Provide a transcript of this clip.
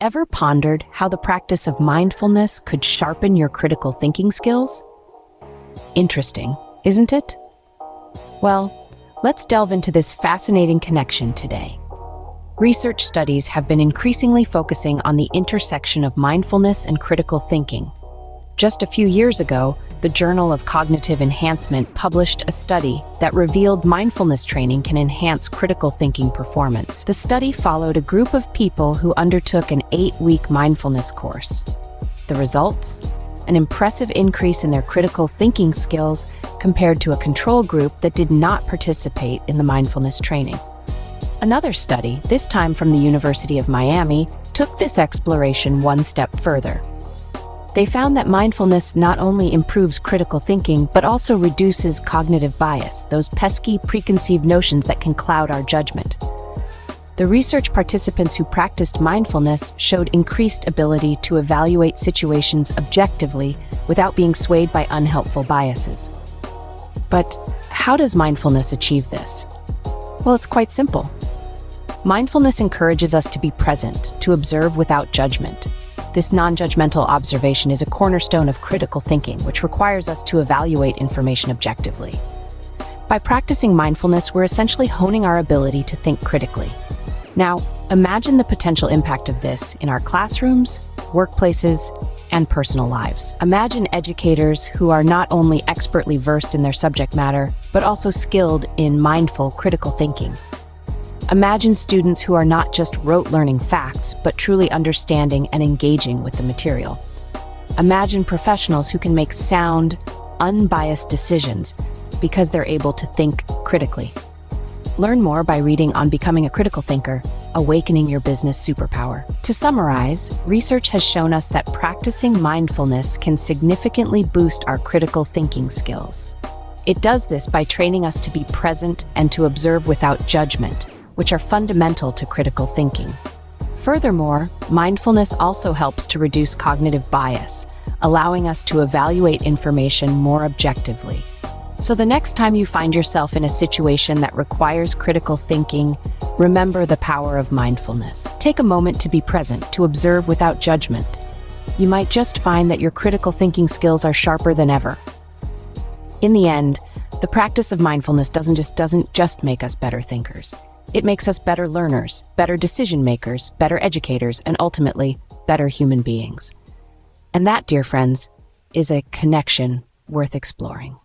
Ever pondered how the practice of mindfulness could sharpen your critical thinking skills? Interesting, isn't it? Well, let's delve into this fascinating connection today. Research studies have been increasingly focusing on the intersection of mindfulness and critical thinking. Just a few years ago, the Journal of Cognitive Enhancement published a study that revealed mindfulness training can enhance critical thinking performance. The study followed a group of people who undertook an 8-week mindfulness course. The results? An impressive increase in their critical thinking skills compared to a control group that did not participate in the mindfulness training. Another study, this time from the University of Miami, took this exploration one step further. They found that mindfulness not only improves critical thinking, but also reduces cognitive bias, those pesky preconceived notions that can cloud our judgment. The research participants who practiced mindfulness showed increased ability to evaluate situations objectively without being swayed by unhelpful biases. But how does mindfulness achieve this? Well, it's quite simple. Mindfulness encourages us to be present, to observe without judgment. This non-judgmental observation is a cornerstone of critical thinking, which requires us to evaluate information objectively. By practicing mindfulness, we're essentially honing our ability to think critically. Now, imagine the potential impact of this in our classrooms, workplaces, and personal lives. Imagine educators who are not only expertly versed in their subject matter, but also skilled in mindful, critical thinking. Imagine students who are not just rote learning facts, but truly understanding and engaging with the material. Imagine professionals who can make sound, unbiased decisions because they're able to think critically. Learn more by reading on Becoming a Critical Thinker, Awakening Your Business Superpower. To summarize, research has shown us that practicing mindfulness can significantly boost our critical thinking skills. It does this by training us to be present and to observe without judgment, which are fundamental to critical thinking. Furthermore, mindfulness also helps to reduce cognitive bias, allowing us to evaluate information more objectively. So the next time you find yourself in a situation that requires critical thinking, remember the power of mindfulness. Take a moment to be present, to observe without judgment. You might just find that your critical thinking skills are sharper than ever. In the end, the practice of mindfulness doesn't just make us better thinkers. It makes us better learners, better decision makers, better educators, and ultimately, better human beings. And that, dear friends, is a connection worth exploring.